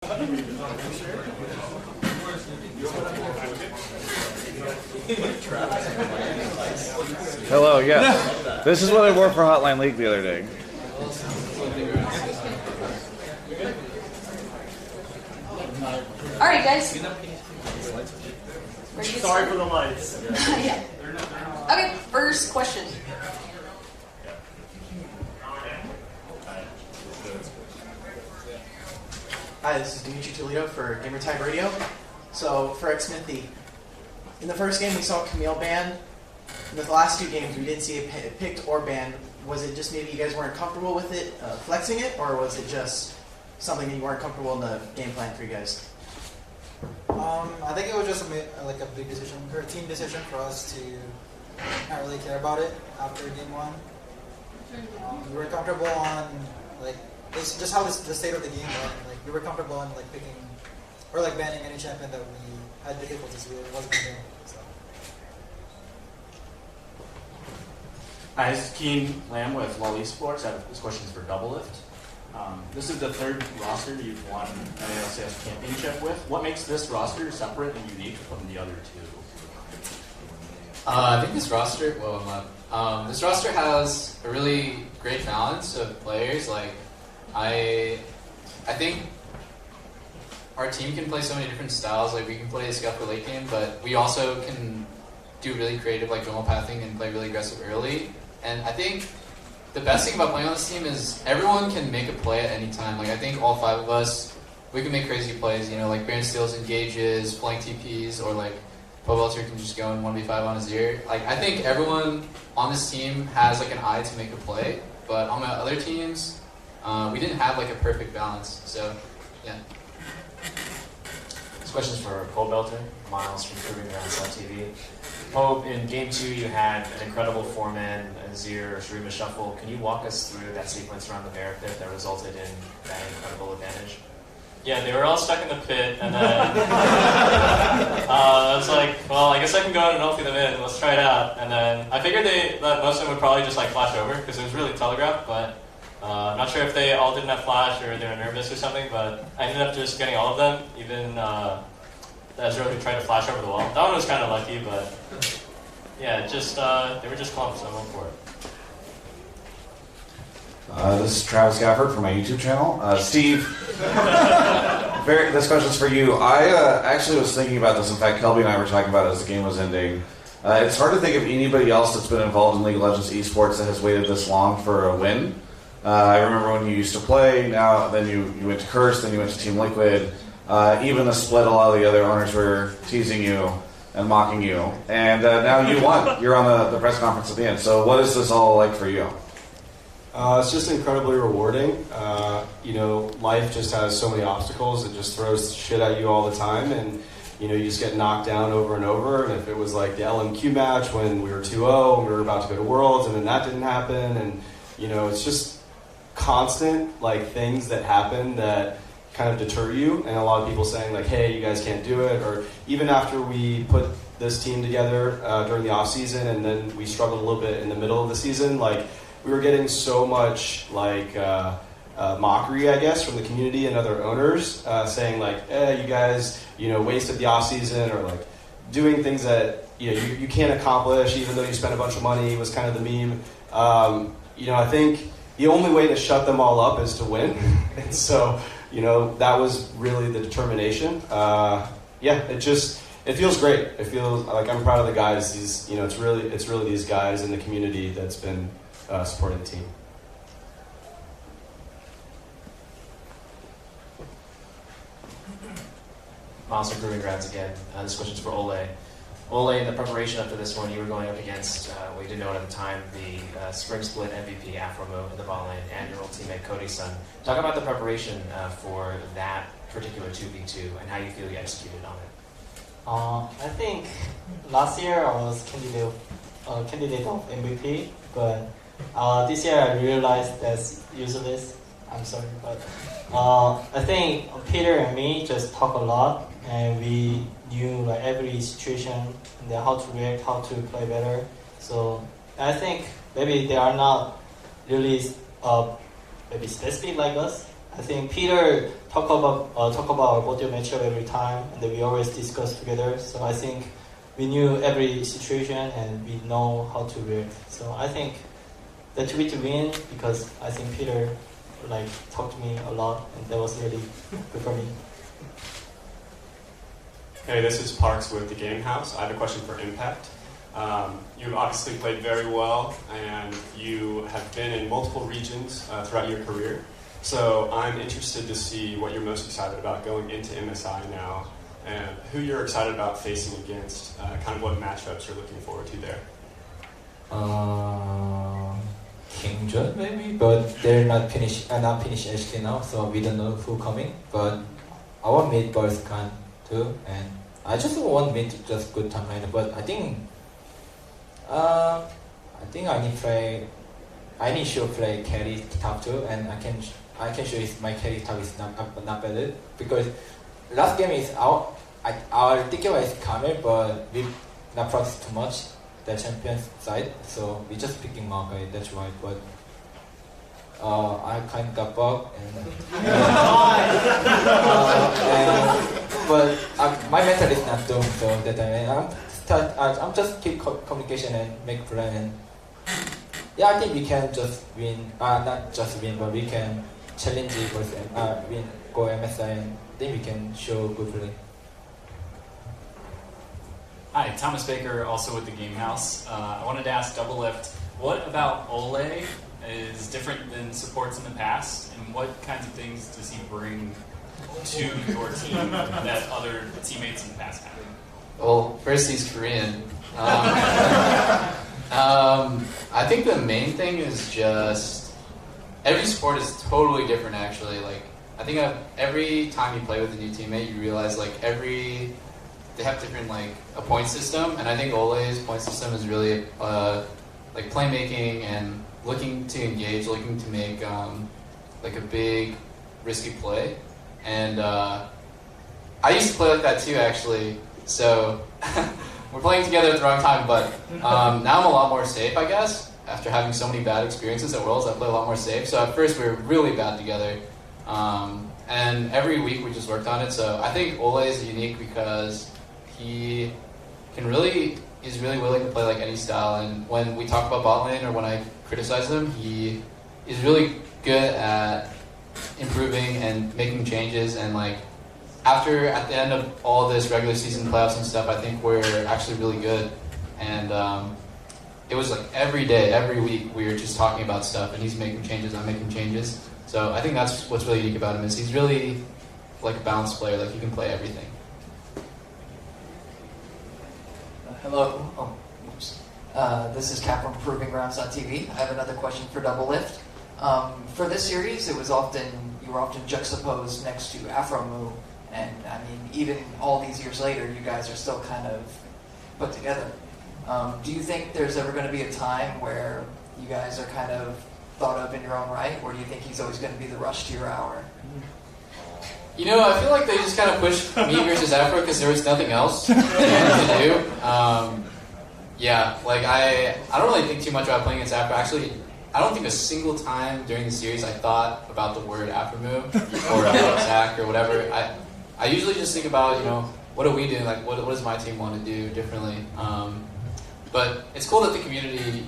Hello, yes. This is what I wore for Hotline League the other day. Alright, guys. Sorry for the lights. Yeah. Okay, first question. Hi, this is Dimitri Toledo for Gamertag Radio. So, for X-Smithy, in the first game we saw Camille banned. In the last two games we didn't see it picked or banned. Was it just maybe you guys weren't comfortable with it, flexing it, or was it just something that you weren't comfortable in the game plan for you guys? I think it was just like a big decision, or a team decision for us to not really care about it after game one. We were comfortable on like it's just how the state of the game went. Like we were comfortable in like picking or like banning any champion that we had difficulties with. It wasn't a game. So. Hi, this is Keen Lamb with LOL Esports. This question is for Doublelift. This is the third roster you've won an LCS championship with. What makes this roster separate and unique from the other two? I think this roster, this roster has a really great balance of players. Like, I think our team can play so many different styles. Like, we can play Scalper late game, but we also can do really creative, like jungle pathing, and play really aggressive early. And I think the best thing about playing on this team is everyone can make a play at any time. Like, I think all five of us, we can make crazy plays. You know, like Baron steals engages, flank TPs, or like Pobelter can just go in 1v5 on his ear. Like, I think everyone on this team has like an eye to make a play, but on my other teams, we didn't have like a perfect balance. So, yeah. This question is for Pobelter, Miles from Proving Grounds TV. Pope, in Game 2 you had an incredible 4-man Azir Shurima shuffle. Can you walk us through that sequence around the bear pit that resulted in that incredible advantage? Yeah, they were all stuck in the pit, and then I was like, well, I guess I can go in and ulti them in, let's try it out. And then I figured that most of them would probably just like flash over, because it was really telegraphed, but I'm not sure if they all didn't have flash or they were nervous or something, but I ended up just getting all of them, even Ezra who tried to flash over the wall. That one was kind of lucky, but yeah, just they were just clumps, so I went for it. This is Travis Gafford from my YouTube channel. Steve, this question's for you. I actually was thinking about this. In fact, Kelby and I were talking about it as the game was ending. It's hard to think of anybody else that's been involved in League of Legends esports that has waited this long for a win. I remember when you used to play, then you went to Curse, then you went to Team Liquid. Even the split, a lot of the other owners were teasing you and mocking you. And now you won. You're on the press conference at the end. So what is this all like for you? It's just incredibly rewarding. You know, life just has so many obstacles. It just throws shit at you all the time. And, you know, you just get knocked down over and over. And if it was like the LMQ match when we were 2-0 and we were about to go to Worlds and then that didn't happen. And, you know, it's just constant, like, things that happen that kind of deter you, and a lot of people saying like, hey, you guys can't do it, or even after we put this team together during the off season and then we struggled a little bit in the middle of the season, like we were getting so much like mockery, I guess, from the community and other owners saying like, you guys, you know, wasted the off season, or like doing things that you can't accomplish even though you spent a bunch of money, was kind of the meme. You know, I think the only way to shut them all up is to win. And so, you know, that was really the determination. Yeah, it feels great. It feels like I'm proud of the guys. It's really these guys in the community that's been supporting the team. Miles from Proving Grounds again. This question's for Ole. Ole, in the preparation up to this one, you were going up against, we didn't know it at the time, the Spring Split MVP Afromo in the bot lane and your old teammate Cody's son. Talk about the preparation for that particular 2v2 and how you feel you executed on it. I think last year I was candidate of MVP, but this year I realized that's useless. I'm sorry, but I think Peter and me just talk a lot, and we knew like every situation and how to react, how to play better. So I think maybe they are not really maybe specific like us, I think Peter talk about our body matchup every time, and we always discuss together. So I think we knew every situation and we know how to react. So I think the 2v2 win because I think Peter like talked to me a lot, and that was really good for me. Hey, this is Parks with the Game House. I have a question for Impact. You've obviously played very well, and you have been in multiple regions throughout your career. So I'm interested to see what you're most excited about going into MSI now, and who you're excited about facing against, kind of what matchups you're looking forward to there. Kingdom maybe, but they're not finished HT now, so we don't know who coming. But our mid both can too, and I just want mid just good time later. But I think I need to play carry top too, and I can show if my carry top is not better because last game is our DKY is Camel, but we not practice too much the champion's side, so we just picking Maokai, that's why. But I kind of got bugged, but my mental is not doomed, so that I'm just keep communication and make plan, and yeah, I think we can just win, not just win, but we can challenge it with win, go MSI, and then we can show good play. Hi, Thomas Baker, also with the Game House. I wanted to ask Double Lift, what about Ole is different than supports in the past, and what kinds of things does he bring to your team that other teammates in the past haven't? Well, first he's Korean. I think the main thing is just every sport is totally different. Actually, like I think every time you play with a new teammate, you realize like they have different like a point system, and I think Ole's point system is really like playmaking and looking to engage, looking to make like a big risky play, and I used to play like that too actually. So we're playing together at the wrong time, but now I'm a lot more safe, I guess. After having so many bad experiences at Worlds, I play a lot more safe. So at first we were really bad together, and every week we just worked on it. So I think Ole is unique because he is really willing to play like any style. And when we talk about bot lane or when I criticize him, he is really good at improving and making changes, and like at the end of all this regular season playoffs and stuff, I think we're actually really good. And it was like every day, every week, we were just talking about stuff, and he's making changes, I'm making changes. So I think that's what's really unique about him, is he's really like a balanced player, like he can play everything. Hello. Oh, oops. This is Cap from Proving Grounds on TV. I have another question for Double Lift. For this series, you were often juxtaposed next to Afromu, and I mean, even all these years later, you guys are still kind of put together. Do you think there's ever going to be a time where you guys are kind of thought of in your own right, or do you think he's always going to be the rush to your hour? You know, I feel like they just kind of pushed me versus Afro because there was nothing else to do. Yeah, like I don't really think too much about playing against Afro. Actually, I don't think a single time during the series I thought about the word Afro move or Zach or whatever. I usually just think about, you know, what are we doing? Like, what does my team want to do differently? But it's cool that the community,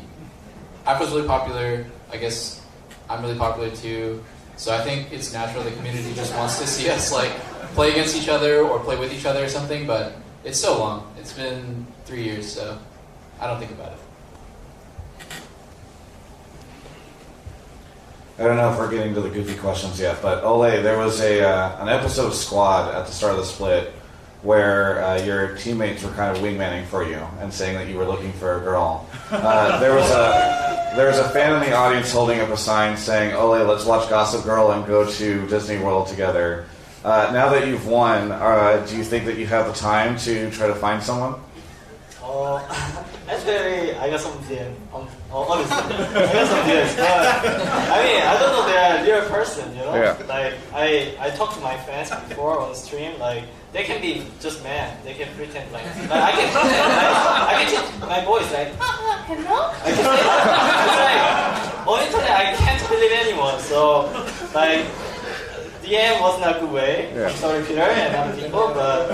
Afro's really popular. I guess I'm really popular too. So I think it's natural the community just wants to see us like play against each other or play with each other or something. But it's so long. It's been 3 years, so I don't think about it. I don't know if we're getting to the goofy questions yet, but Ole, there was an episode of Squad at the start of the split where your teammates were kind of wingmanning for you and saying that you were looking for a girl. There was a fan in the audience holding up a sign saying, "Ole, let's watch Gossip Girl and go to Disney World together." Now that you've won, do you think that you have the time to try to find someone? Actually, I got some DM. Honestly, I got some DMs. I mean, I don't know they're a real person, you know? Yeah. Like, I talked to my fans before on stream, like, they can be just mad. They can pretend like I can change my voice, like, hello? I can say that. It's like, on internet, I can't believe anyone. So, like, game wasn't a good way. Yeah. I'm sorry, Peter and other people, but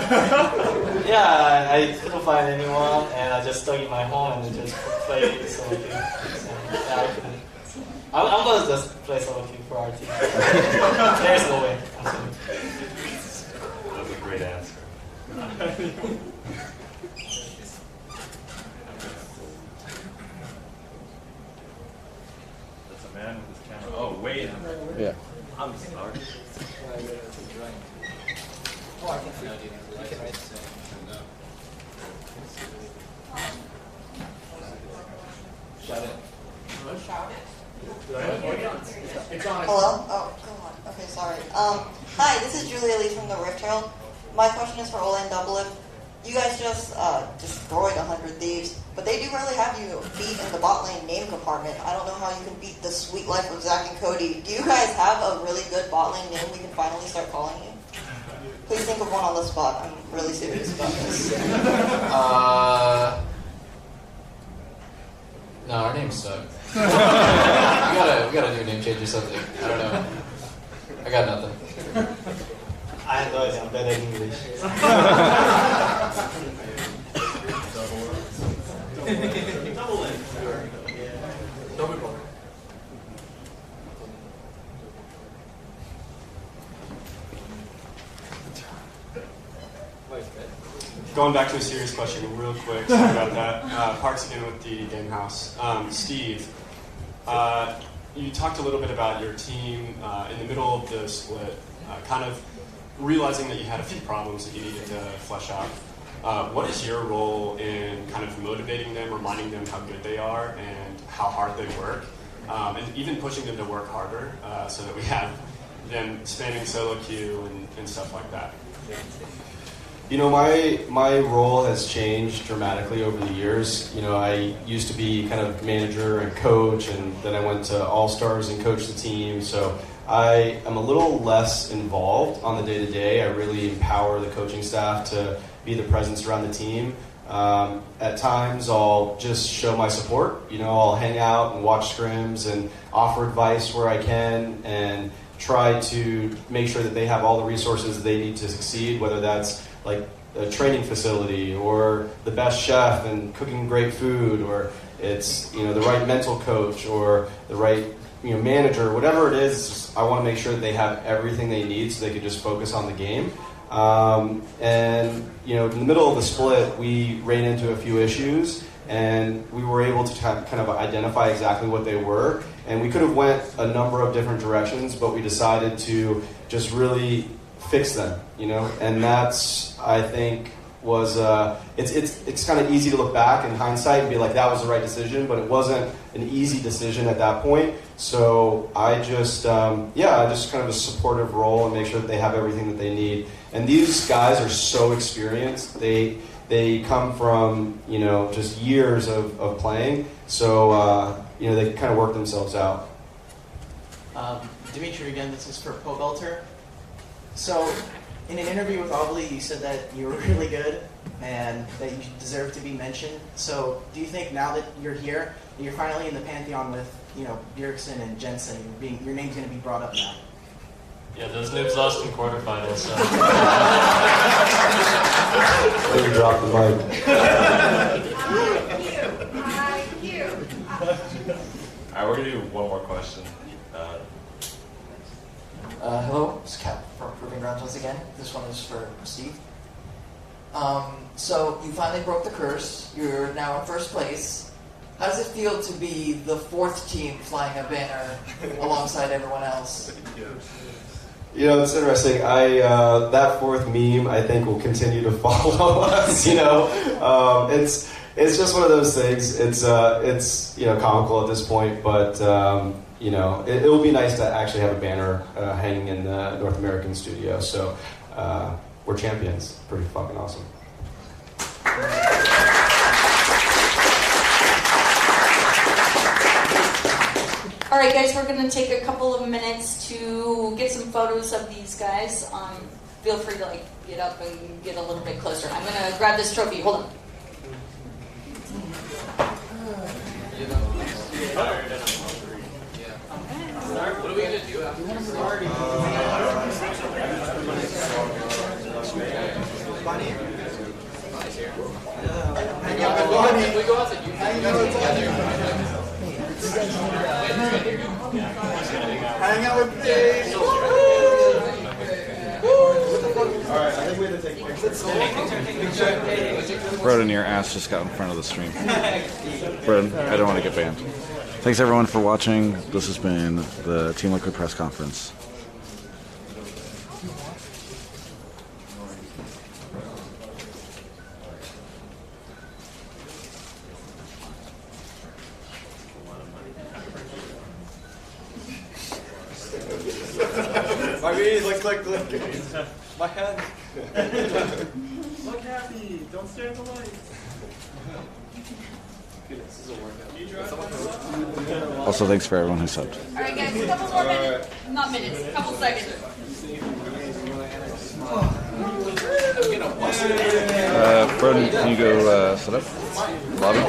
yeah, I couldn't find anyone, and I just stuck in my home and just played solo queue. So, yeah, I couldn't. I'm gonna just play solo queue for our team. There's no way. That was a great answer. That's a man with his camera. Oh, wait. Yeah. I'm sorry. Oh, I can do it. Right? Shut it. Shout it. It's on. Hello? Oh, God. Okay, sorry. Hi, this is Julia Lee from the Rift Trail. My question is for Ola and Double Lift. You guys just destroyed 100 Thieves, but they do really have you beat in the bot lane name compartment. I don't know how you can beat the sweet life of Zach and Cody. Do you guys have a really good bot lane name we can finally start calling you? Please think of one on the spot. I'm really serious about this. No, our names suck. we gotta do a name change or something. I don't know. I got nothing. I have no idea. I'm better at English. Double in. Double. Going back to a serious question real quick, sorry about that. Parks again with the game house. Steve, you talked a little bit about your team in the middle of the split, kind of realizing that you had a few problems that you needed to flesh out. What is your role in kind of motivating them, reminding them how good they are and how hard they work, and even pushing them to work harder so that we have them spamming solo queue and stuff like that? You know, my role has changed dramatically over the years. You know, I used to be kind of manager and coach, and then I went to All-Stars and coached the team. So I am a little less involved on the day-to-day. I really empower the coaching staff to be the presence around the team. At times, I'll just show my support. You know, I'll hang out and watch scrims and offer advice where I can and try to make sure that they have all the resources they need to succeed, whether that's like a training facility or the best chef and cooking great food, or it's, you know, the right mental coach or the right, you know, manager, whatever it is. I want to make sure that they have everything they need so they can just focus on the game. And you know, in the middle of the split, we ran into a few issues, and we were able to kind of identify exactly what they were. And we could have went a number of different directions, but we decided to just really fix them, you know. And that's, I think, was it's kind of easy to look back in hindsight and be like, that was the right decision, but it wasn't an easy decision at that point. So I just I just kind of a supportive role and make sure that they have everything that they need. And these guys are so experienced. They come from, you know, just years of playing. So you know, they kind of work themselves out. Dimitri, again, this is for Po Belter. So, in an interview with Obli, you said that you were really good and that you deserve to be mentioned. So, do you think now that you're here, that you're finally in the pantheon with, you know, Bjergsen and Jensen, your name's going to be brought up now? Yeah, those noobs lost in quarterfinals, so. Let me drop the mic. Alright, we're gonna do one more question. Hello, it's Cap from Proving Grounds once again. This one is for Steve. So you finally broke the curse. You're now in first place. How does it feel to be the fourth team flying a banner alongside everyone else? You know, it's interesting. That fourth meme, I think, will continue to follow us. You know, it's just one of those things. It's you know, comical at this point, but you know, it will be nice to actually have a banner hanging in the North American studio. So we're champions. Pretty fucking awesome. All right, guys, we're going to take a couple of minutes to get some photos of these guys. Feel free to like get up and get a little bit closer. I'm going to grab this trophy. Hold on. What are we going to do after this? Bonnie? Hang out with Bonnie. We go out to you. Hang out with Dave. Alright, I think we had to take pictures. Broden, your ass just got in front of the stream. Broden, I don't want to get banned. Thanks everyone for watching. This has been the Team Liquid press conference. My knees, click. My hand. Look happy. Don't stare at the light. This is a workout. Also, thanks for everyone who subbed. All right, guys, a couple more minutes. Not minutes, a couple seconds. Broden, can you go set up? Lobby?